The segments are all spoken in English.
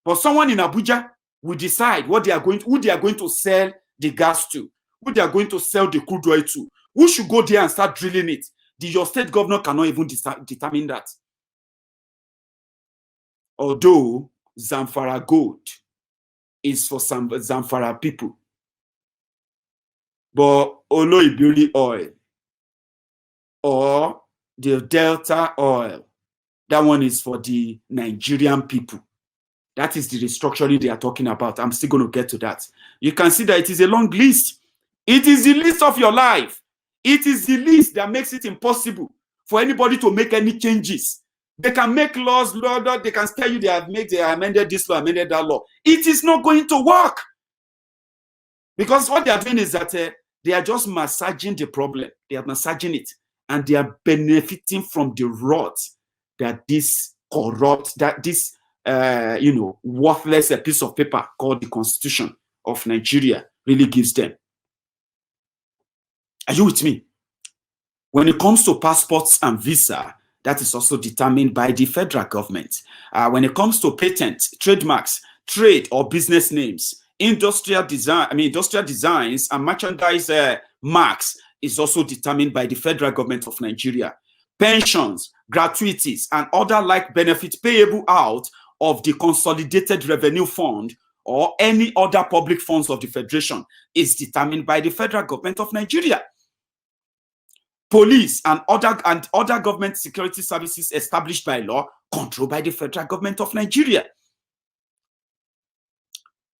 But someone in Abuja will decide who they are going to sell the gas to, who they are going to sell the crude oil to, who should go there and start drilling it. Your state governor cannot even determine that. Although Zamfara gold is for some Zamfara people, but Oloibiri oil or the Delta oil, that one is for the Nigerian people. That is the restructuring they are talking about. I'm still going to get to that. You can see that it is a long list. It is the list of your life. It is the list that makes it impossible for anybody to make any changes. They can make laws, they can tell you they have amended this law, amended that law. It is not going to work. Because what they are doing is that they are just massaging the problem. They are massaging it. And they are benefiting from the rot that this corrupt, that this worthless piece of paper called the Constitution of Nigeria really gives them. Are you with me? When it comes to passports and visa, that is also determined by the federal government. When it comes to patents, trademarks, trade or business names, industrial designs and merchandise marks is also determined by the federal government of Nigeria. Pensions, gratuities, and other like benefits payable out of the Consolidated Revenue Fund or any other public funds of the Federation is determined by the federal government of Nigeria. Police and other government security services established by law controlled by the federal government of Nigeria.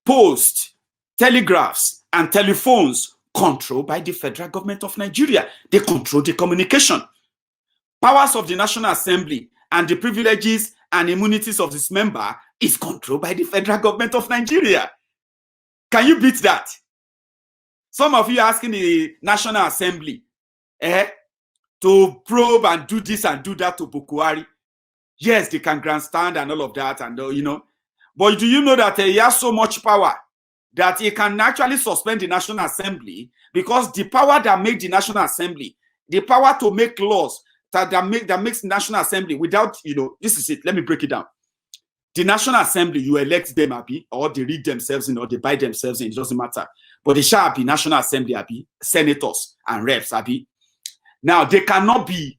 Post, telegraphs, and telephones controlled by the federal government of Nigeria. They control the communication. Powers of the National Assembly and the privileges and immunities of its member is controlled by the federal government of Nigeria. Can you beat that? Some of you are asking the National Assembly to probe and do this and do that to Bukwari. Yes, they can grandstand and all of that, and but do you know that he has so much power that he can actually suspend the National Assembly, because the power that makes the National Assembly, the power to make laws that makes the National Assembly without, this is it. Let me break it down. The National Assembly, you elect them, Abi, or they read themselves in, or they buy themselves in, it doesn't matter. But they shall be National Assembly, Abi, senators and reps, Abi. Now, they cannot be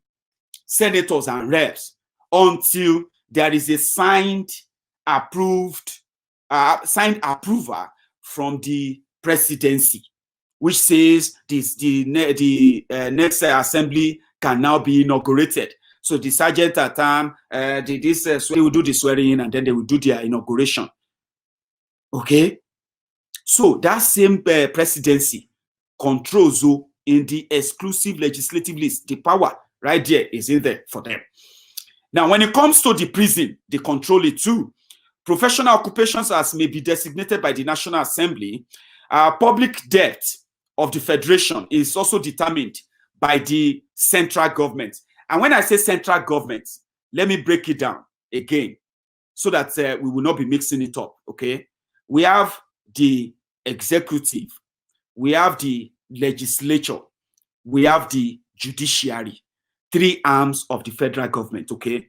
senators and reps until there is a signed approval from the presidency, which says the next assembly can now be inaugurated. So the sergeant at time, they will do the swearing in and then they will do their inauguration. Okay? So that same presidency controls in the exclusive legislative list. The power right there is in there for them. Now, when it comes to the prison, they control it too. Professional occupations as may be designated by the National Assembly. Public debt of the Federation is also determined by the central government. And when I say central government, let me break it down again so that we will not be mixing it up, okay? We have the executive, we have the legislature, we have the judiciary, three arms of the federal government, okay?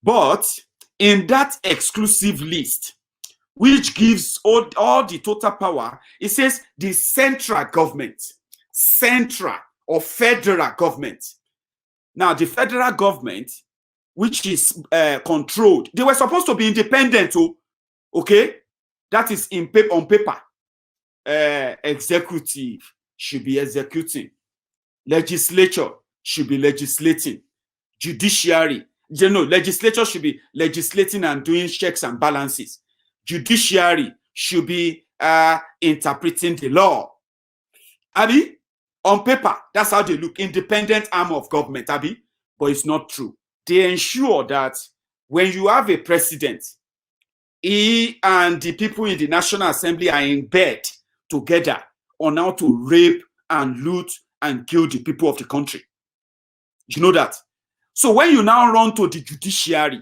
But in that exclusive list, which gives all the total power, it says the central government, central or federal government. Now, the federal government, which is controlled, they were supposed to be independent, okay? That is on paper. Executive should be executing. Legislature should be legislating. Judiciary, legislature should be legislating and doing checks and balances. Judiciary should be interpreting the law. Abi, on paper, that's how they look, independent arm of government, Abi, but it's not true. They ensure that when you have a president, he and the people in the National Assembly are in bed together on how to rape and loot and kill the people of the country. You know that? So when you now run to the judiciary,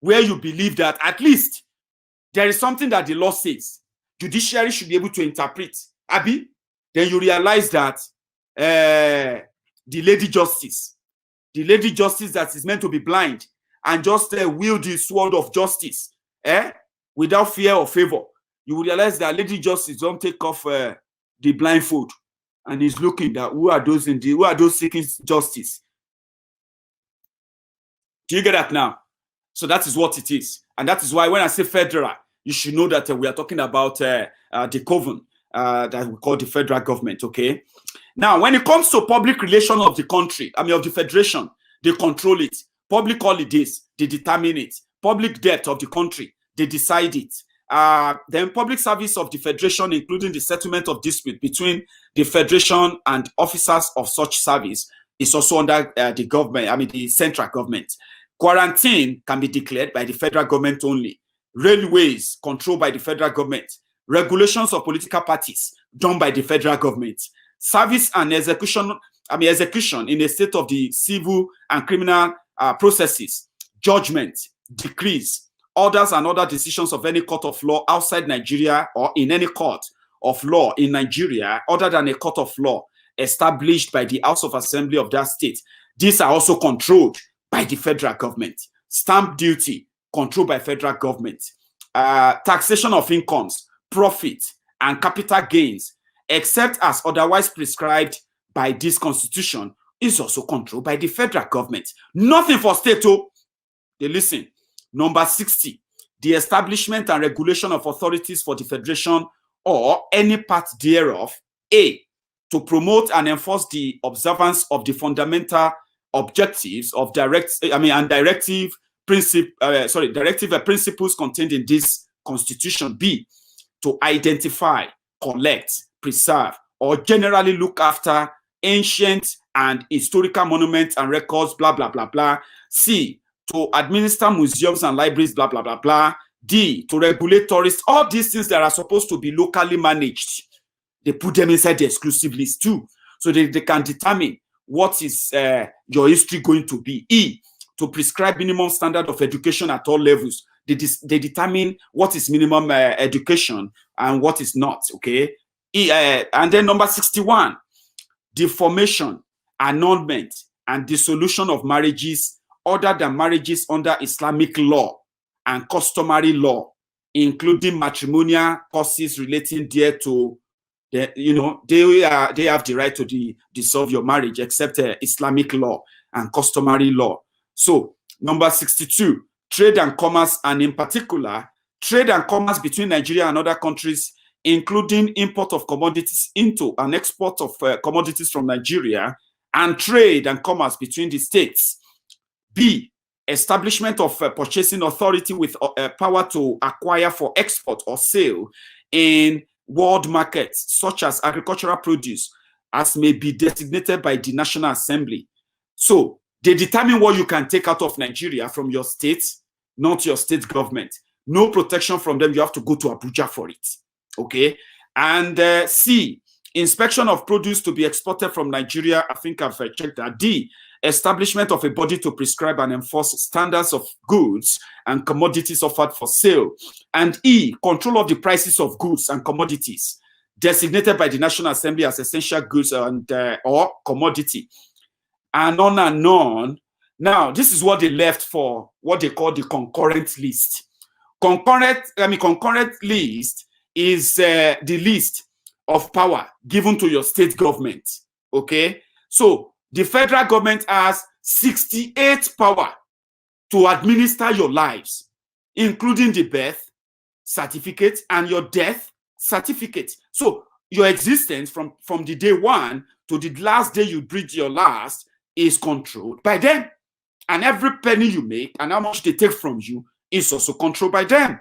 where you believe that at least there is something that the law says, judiciary should be able to interpret, Abi, then you realize that the lady justice that is meant to be blind and just wield the sword of justice, without fear or favor, you will realize that Lady Justice don't take off the blindfold and is looking that who are those seeking justice. Do you get that now? So that is what it is. And that is why when I say federal, you should know that we are talking about the coven that we call the federal government, okay? Now, when it comes to public relation of the country, I mean of the federation, they control it. Public holidays, they determine it. Public debt of the country, they decide it. Then public service of the federation, including the settlement of dispute between the federation and officers of such service, is also under the government, I mean the central government. Quarantine can be declared by the federal government only. Railways controlled by the federal government. Regulations of political parties done by the federal government. Service and execution in a state of the civil and criminal processes, judgment, decrees, orders and other decisions of any court of law outside Nigeria or in any court of law in Nigeria other than a court of law established by the House of Assembly of that state. These are also controlled by the federal government. Stamp duty, controlled by federal government. Taxation of incomes, profit, and capital gains, except as otherwise prescribed by this constitution, is also controlled by the federal government. Nothing for state, oh. They listen. Number 60, the establishment and regulation of authorities for the federation or any part thereof. A, to promote and enforce the observance of the fundamental objectives of directive principles contained in this constitution. B, to identify, collect, preserve, or generally look after ancient and historical monuments and records, blah, blah, blah, blah. C, to administer museums and libraries, blah, blah, blah, blah. D, to regulate tourists. All these things that are supposed to be locally managed, they put them inside the exclusive list too. So they can determine what is your history going to be. E, to prescribe minimum standard of education at all levels. They determine what is minimum education and what is not, okay? And then number 61, the formation, annulment, and dissolution of marriages other than marriages under Islamic law and customary law, including matrimonial causes relating there to they have the right to dissolve your marriage except Islamic law and customary law. So number 62, trade and commerce, and in particular, trade and commerce between Nigeria and other countries, including import of commodities into and export of commodities from Nigeria, and trade and commerce between the states. B, establishment of purchasing authority with power to acquire for export or sale in world markets, such as agricultural produce, as may be designated by the National Assembly. So they determine what you can take out of Nigeria from your state, not your state government. No protection from them. You have to go to Abuja for it. Okay. And C, inspection of produce to be exported from Nigeria. I think I've checked that. D, establishment of a body to prescribe and enforce standards of goods and commodities offered for sale. And E, control of the prices of goods and commodities designated by the National Assembly as essential goods and or commodity. And on and on. Now, this is what they left for what they call the concurrent list. Concurrent list is the list of power given to your state government. Okay, so the federal government has 68 power to administer your lives, including the birth certificate and your death certificate. So your existence from the day one to the last day you breathe your last is controlled by them. And every penny you make and how much they take from you is also controlled by them.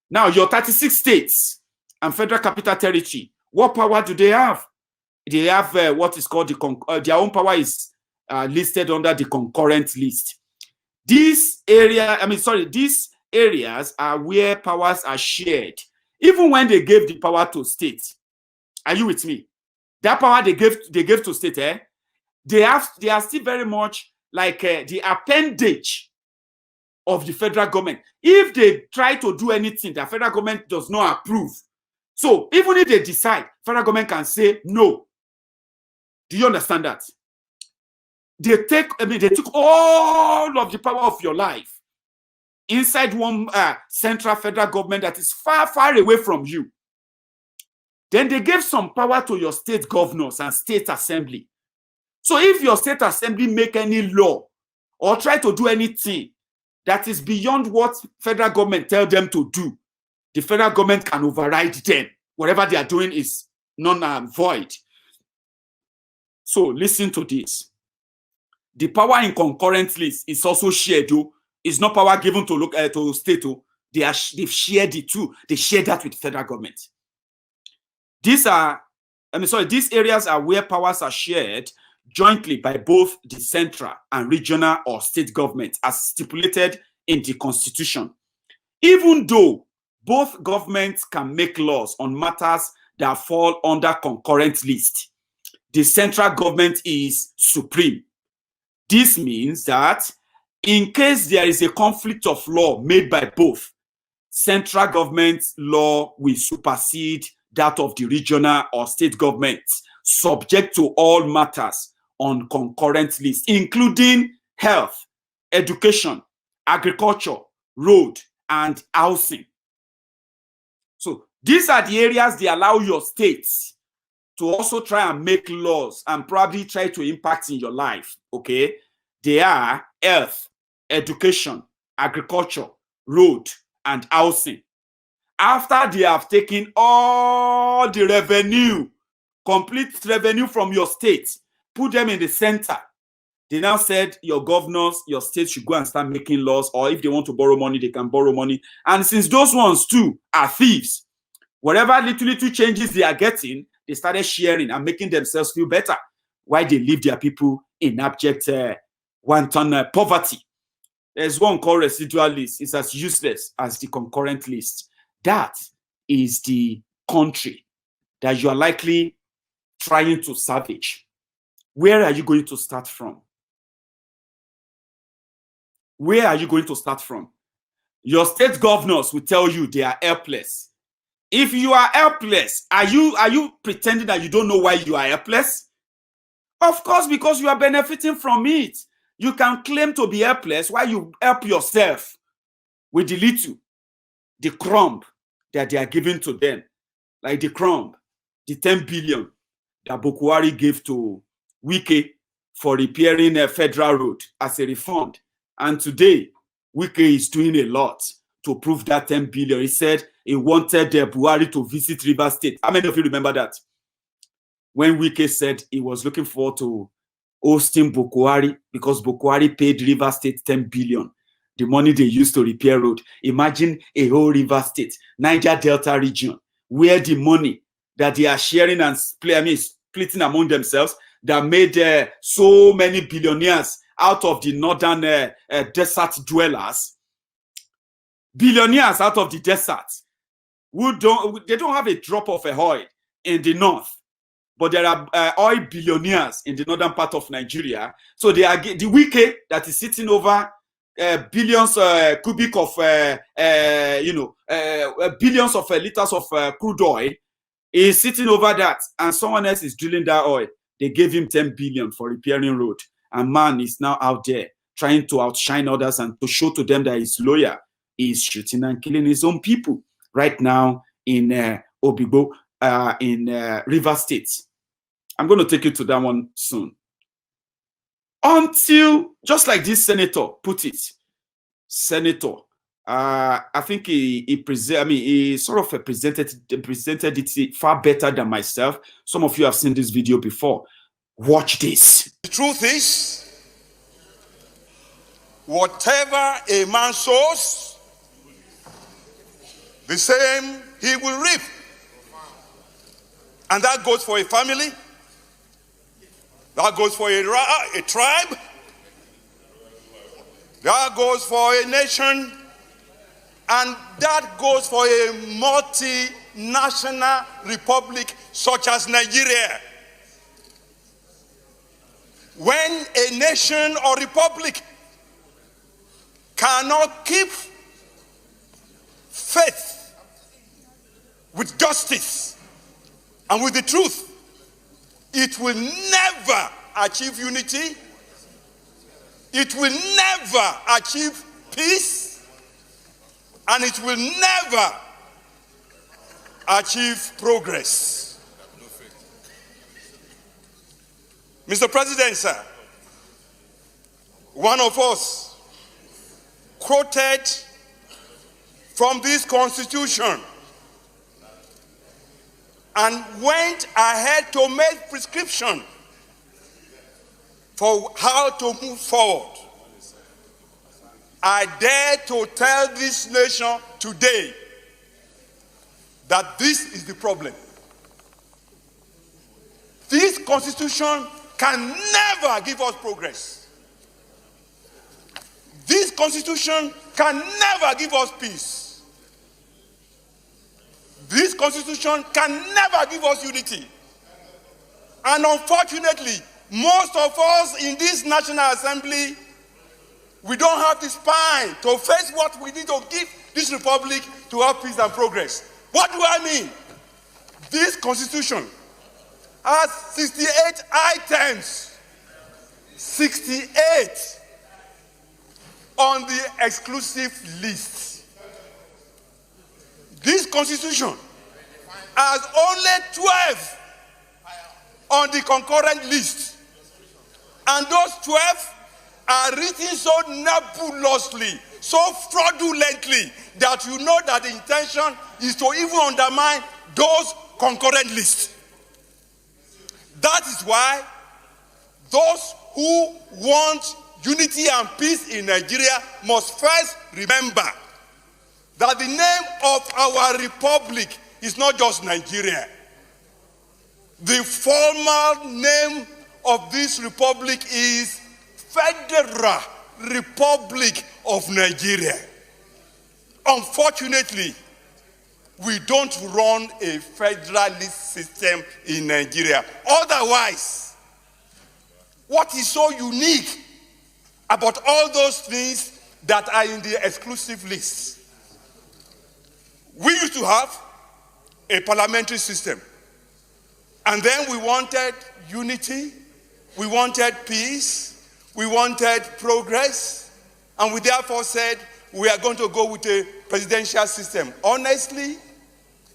Now, your 36 states and federal capital territory, what power do they have? They have what is called their own power is listed under the concurrent list. These areas are where powers are shared. Even when they gave the power to states, are you with me? That power they gave to state, they are still very much like the appendage of the federal government. If they try to do anything that federal government does not approve, so even if they decide, federal government can say no. Do you understand that? They took all of the power of your life. inside one central federal government that is far, far away from you. Then they gave some power to your state governors and state assembly. So if your state assembly make any law or try to do anything that is beyond what federal government tell them to do, the federal government can override them. Whatever they are doing is void. So listen to this. The power in concurrent list is also shared. It's not power given to state. They've shared it too. They share that with the federal government. These areas are where powers are shared jointly by both the central and regional or state government as stipulated in the Constitution. Even though both governments can make laws on matters that fall under concurrent list, the central government is supreme. This means that in case there is a conflict of law made by both, central government's law will supersede that of the regional or state governments, subject to all matters on concurrent list, including health, education, agriculture, road, and housing. So these are the areas they allow your states to also try and make laws and probably try to impact in your life, okay? They are health, education, agriculture, road, and housing. After they have taken all the revenue, complete revenue from your state, put them in the center, they now said your governors, your state should go and start making laws, or if they want to borrow money, they can borrow money. And since those ones too are thieves, whatever little changes they are getting, they started sharing and making themselves feel better while they leave their people in abject wanton poverty. There's one called residual list. It's as useless as the concurrent list. That is the country that you are likely trying to salvage. Where are you going to start from? Where are you going to start from? Your state governors will tell you they are helpless. If you are helpless, are you pretending that you don't know why you are helpless? Of course, because you are benefiting from it. You can claim to be helpless while you help yourself with the little, the crumb that they are giving to them. Like the crumb, the 10 billion that Bokwari gave to Wike for repairing a federal road as a refund. And today, Wike is doing a lot to prove that 10 billion. He said he wanted Buhari to visit Rivers State. How many of you remember that? When Wike said he was looking forward to hosting Bokwari because Bokwari paid Rivers State 10 billion. The money they used to repair road. Imagine a whole Rivers State, Niger Delta region, where the money that they are sharing and splitting among themselves that made so many billionaires out of the northern desert dwellers. Billionaires out of the desert they don't have a drop of oil in the north, but there are oil billionaires in the northern part of Nigeria. So they are the Wike that is sitting over billions cubic of billions of liters of crude oil is sitting over that, and someone else is drilling that oil. They gave him 10 billion for repairing road, and man is now out there trying to outshine others and to show to them that he's loyal. He's shooting and killing his own people right now in Obigbo, in Rivers State. I'm going to take you to that one soon. Until, just like this senator put it, senator, I think he sort of presented it far better than myself. Some of you have seen this video before. Watch this. The truth is, whatever a man sows, the same he will reap. And that goes for a family, that goes for a tribe, that goes for a nation, and that goes for a multinational republic such as Nigeria. When a nation or republic cannot keep faith with justice and with the truth, it will never achieve unity. It will never achieve peace. and it will never achieve progress. Mr. President, sir, one of us quoted from this constitution and went ahead to make prescription for how to move forward. I dare to tell this nation today that this is the problem. This constitution can never give us progress. This constitution can never give us peace. This constitution can never give us unity. And unfortunately, most of us in this National Assembly, we don't have the spine to face what we need to give this republic to have peace and progress. What do I mean? This constitution has 68 items. 68 on the exclusive list. This constitution has only 12 on the concurrent list. And those 12 are written so nebulously, so fraudulently, that you know that the intention is to even undermine those concurrent lists. That is why those who want unity and peace in Nigeria must first remember that the name of our republic is not just Nigeria. The formal name of this republic is Federal Republic of Nigeria. Unfortunately, we don't run a federalist system in Nigeria. Otherwise, what is so unique about all those things that are in the exclusive list? We used to have a parliamentary system, and then we wanted unity, we wanted peace, we wanted progress, and we therefore said we are going to go with a presidential system. Honestly,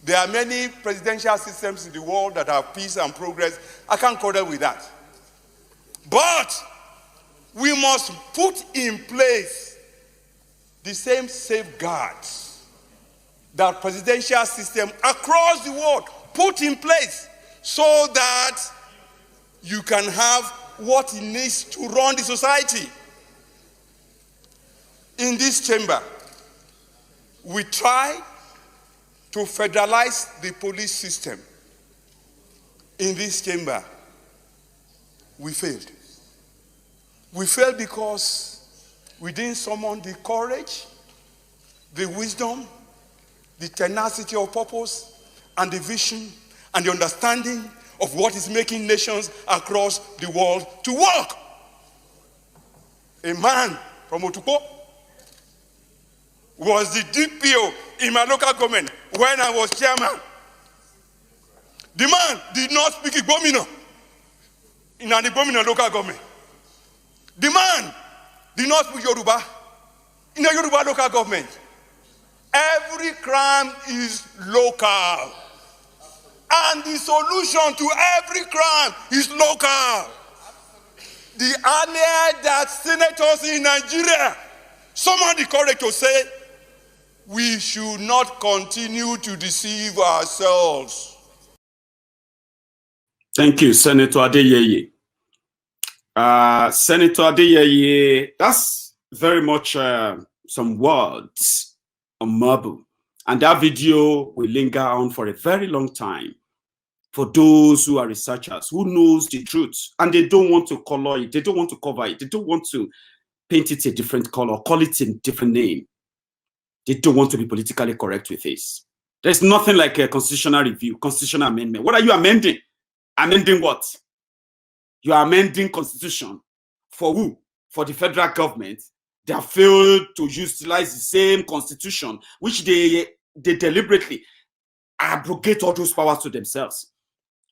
there are many presidential systems in the world that have peace and progress. I can't quarrel with that. But we must put in place the same safeguards that presidential system across the world put in place so that you can have what it needs to run the society. In this chamber, we try to federalize the police system. In this chamber, we failed. We failed because we didn't summon the courage, the wisdom, the tenacity of purpose, and the vision, and the understanding of what is making nations across the world to work. A man from Otukpo was the DPO in my local government when I was chairman. The man did not speak Igbomina in an Igbomina local government. The man did not speak Yoruba in a Yoruba local government. Every crime is local. And the solution to every crime is local. The earlier that senators in Nigeria summoned the courage to say, we should not continue to deceive ourselves. Thank you, Senator Adeyeye. Senator Adeyeye, that's very much some words on marble. And that video will linger on for a very long time for those who are researchers, who knows the truth, and they don't want to color it, they don't want to cover it, they don't want to paint it a different color, call it a different name. They don't want to be politically correct with this. There's nothing like a constitutional review, constitutional amendment. What are you amending? Amending what? You are amending constitution for who? For the federal government. They have failed to utilize the same constitution, which they deliberately abrogate all those powers to themselves.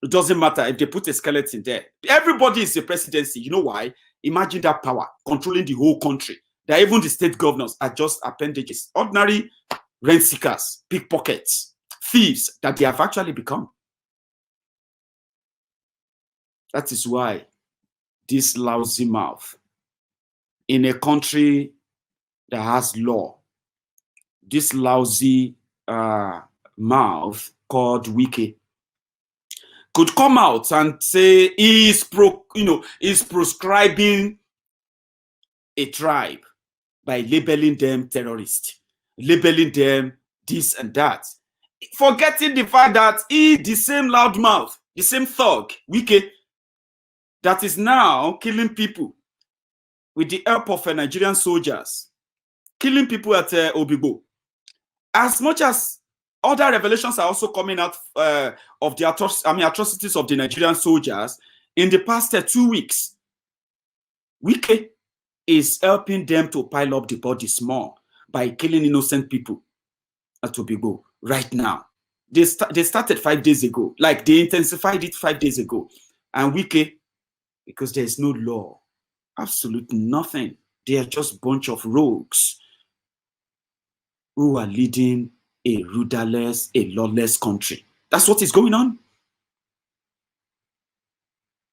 It doesn't matter if they put a skeleton there. Everybody is a presidency. You know why? Imagine that power controlling the whole country. That even the state governors are just appendages, ordinary rent seekers, pickpockets, thieves that they have actually become. That is why this lousy mouth in a country that has law, this lousy mouth called Wike could come out and say he's proscribing a tribe by labeling them terrorists, labeling them this and that, forgetting the fact that he, the same loudmouth, the same thug, Wike, that is now killing people with the help of Nigerian soldiers, killing people at Obigbo. As much as other revelations are also coming out of the atrocities of the Nigerian soldiers in the past 2 weeks, Wike is helping them to pile up the bodies more by killing innocent people at Obigbo right now. They started 5 days ago, like they intensified it 5 days ago. And Wike, because there's no law, absolutely nothing. They are just a bunch of rogues who are leading a rudderless, a lawless country. That's what is going on.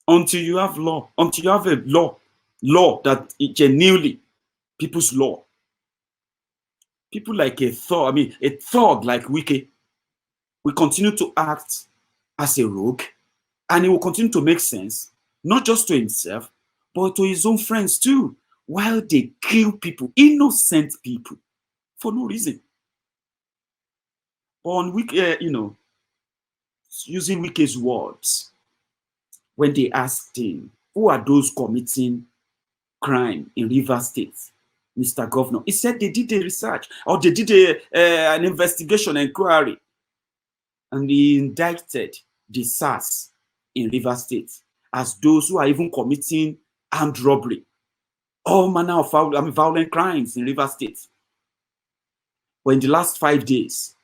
Until you have law, until you have a law that genuinely people's law. People like a thug like Wike will continue to act as a rogue, and he will continue to make sense, not just to himself, but to his own friends too, while they kill people, innocent people, for no reason. On Wike, using Wike's words, when they asked him, who are those committing crime in Rivers State, Mr. Governor? He said they did a research, or they did an investigation, inquiry, and he indicted the SARS in Rivers State as those who are even committing armed robbery, all manner of violent crimes in Rivers State. But in the last 5 days,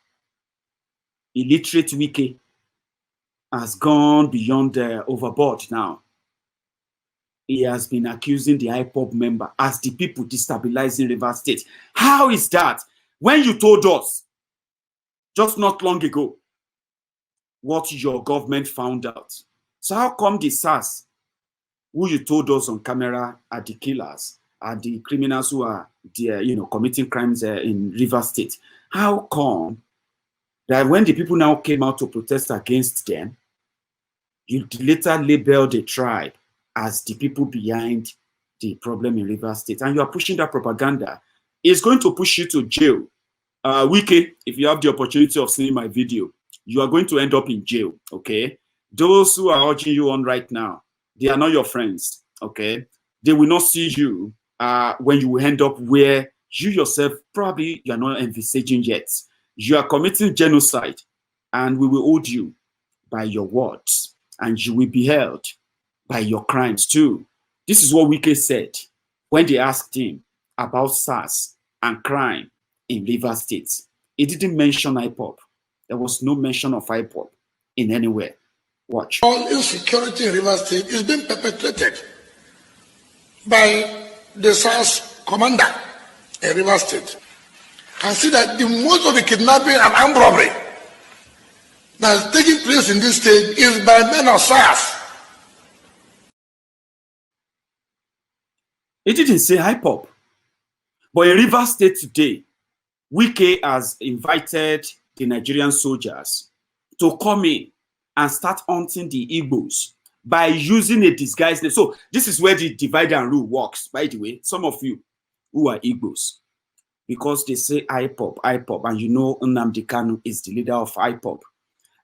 illiterate Wike has gone beyond overboard now. He has been accusing the IPOB member as the people destabilizing Rivers State. How is that? When you told us just not long ago what your government found out. So how come the SARS, who you told us on camera are the killers, are the criminals who are committing crimes in Rivers State? How come that when the people now came out to protest against them, you later labeled the tribe as the people behind the problem in Rivers State, and you are pushing that propaganda? It's going to push you to jail. Wike, if you have the opportunity of seeing my video, you are going to end up in jail, okay? Those who are urging you on right now, they are not your friends, okay? They will not see you when you end up where you yourself probably you are not envisaging yet. You are committing genocide, and we will hold you by your words, and you will be held by your crimes too. This is what Wike said when they asked him about SARS and crime in Rivers State. He didn't mention IPOB. There was no mention of IPOB in anywhere. Watch. All insecurity in Rivers State is being perpetrated by the SARS commander in Rivers State. I see that the most of the kidnapping and armed robbery that is taking place in this state is by men of SARS. He didn't say IPOB. But in Rivers State today, Wike has invited the Nigerian soldiers to come in and start hunting the Igbos by using a disguised name. So this is where the divide and rule works, by the way. Some of you who are Igbos, because they say IPOB, and you know Nnamdi Kanu is the leader of IPOB.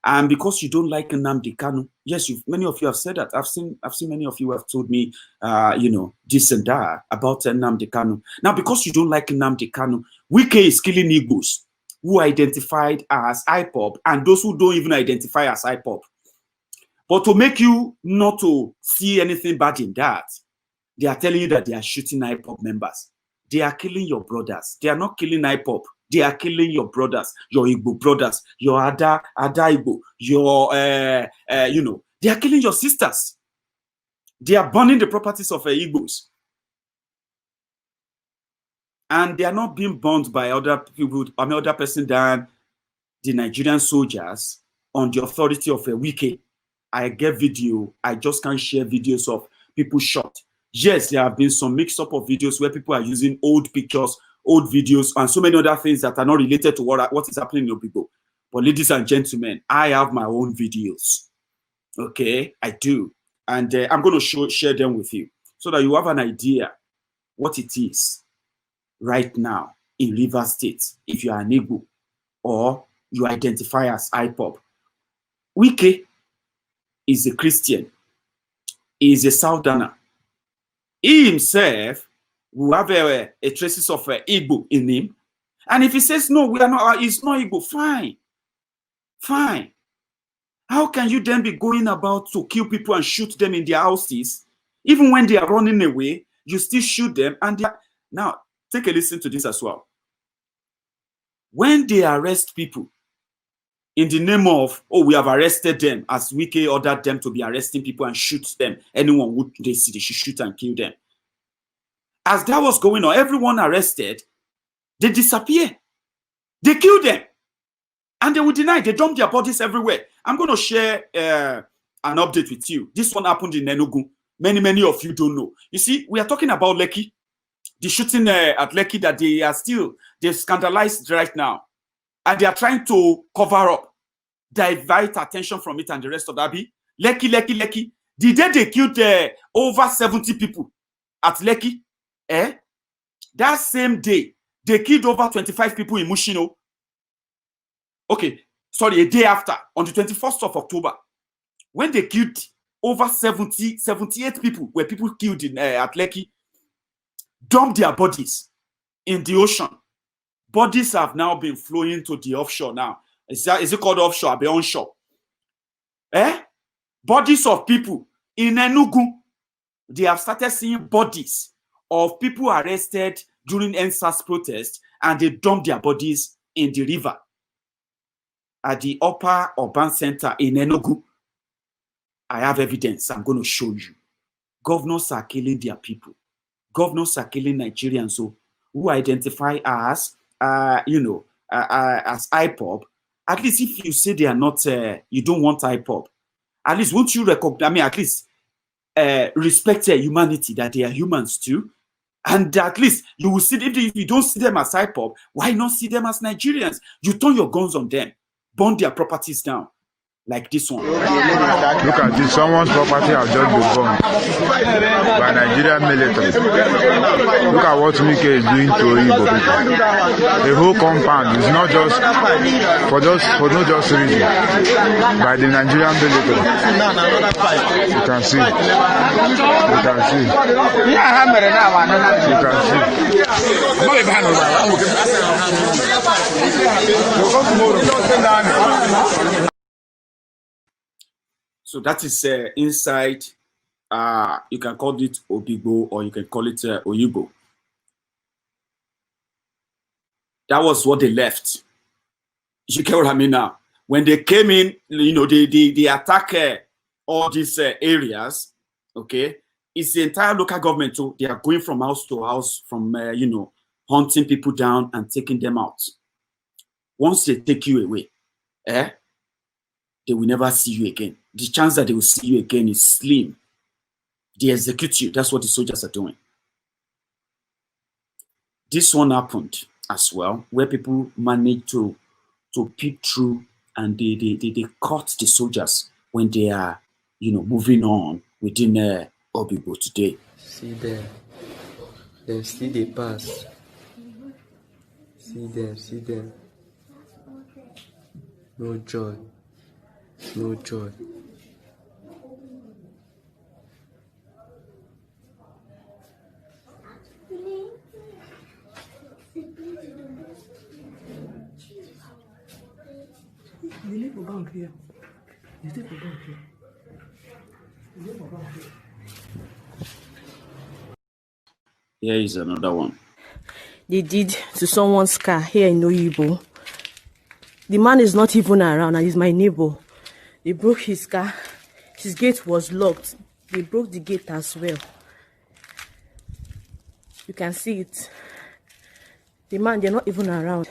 And because you don't like Nnamdi Kanu, yes, many of you have said that. I've seen many of you have told me, this and that about Nnamdi Kanu. Now, because you don't like Nnamdi Kanu, Wike is killing Igbos who identified as IPOB and those who don't even identify as IPOB. But to make you not to see anything bad in that, they are telling you that they are shooting IPOB members. They are killing your brothers. They are not killing IPOB. They are killing your brothers, your Igbo brothers, your Ada Igbo, your, they are killing your sisters. They are burning the properties of Igbos. and they are not being bombed by other people, other person than the Nigerian soldiers on the authority of a Wike. I get video. I just can't share videos of people shot. Yes, there have been some mix-up of videos where people are using old pictures, old videos, and so many other things that are not related to what is happening in Obigbo. But ladies and gentlemen, I have my own videos. Okay, I do. And I'm going to share them with you so that you have an idea what it is right now in Rivers State, if you are an Igbo or you identify as IPOB. Wike is a Christian. He is a Southerner. He himself will have a traces of Igbo in him. And if he says, no, we are not, it's not Igbo, fine. Fine. How can you then be going about to kill people and shoot them in their houses? Even when they are running away, you still shoot them. And they are... Now, take a listen to this as well. When they arrest people in the name of, oh, we have arrested them, as Wike ordered them to be arresting people and shoot them. Anyone who they see, they should shoot and kill them. As that was going on, everyone arrested, they disappear. They kill them. And they will deny, they dump their bodies everywhere. I'm going to share an update with you. This one happened in Enugu. Many of you don't know. You see, we are talking about Lekki. The shooting at Lekki that they're scandalized right now. And they are trying to cover up, divert attention from it and the rest of that. Lekki. The day they killed over 70 people at Lekki, that same day, they killed over 25 people in Mushino. Okay, sorry, a day after, on the 21st of October, when they killed over 78 people, were people killed in at Lekki, dumped their bodies in the ocean. Bodies have now been flowing to the offshore now. Is it called offshore or onshore? Bodies of people in Enugu, they have started seeing bodies of people arrested during NSAS protest, and they dumped their bodies in the river at the upper urban center in Enugu. I have evidence. I'm going to show you. Governors are killing their people. Governors are killing Nigerians who identify as, as IPOB. At least if you say they are not, you don't want IPOB, at least won't you recognize, at least respect humanity, that they are humans too? And at least you will see, if you don't see them as IPOB, why not see them as Nigerians? You turn your guns on them, burn their properties down, like this one. Look at this, someone's property has just been burned by Nigerian military. Look at what Wike is doing to Igbo people. The whole compound is not just for no just reason, by the Nigerian military. You can see. You can see. You can see. So that is inside, you can call it Obigbo or you can call it Oyibo. That was what they left. You get what I mean now? When they came in, they attack all these areas, okay? It's the entire local government, so they are going from house to house, from, hunting people down and taking them out. Once they take you away, they will never see you again. The chance that they will see you again is slim. They execute you. That's what the soldiers are doing. This one happened as well, where people managed to peep through, and they caught the soldiers when they are, moving on within Obigbo today. See them. Them see they pass. See them. No joy. No joy. Here is another one. They did to someone's car here in Oyibo. The man is not even around, and he's my neighbor. They broke his car. His gate was locked. They broke the gate as well. You can see it. The man, they're not even around.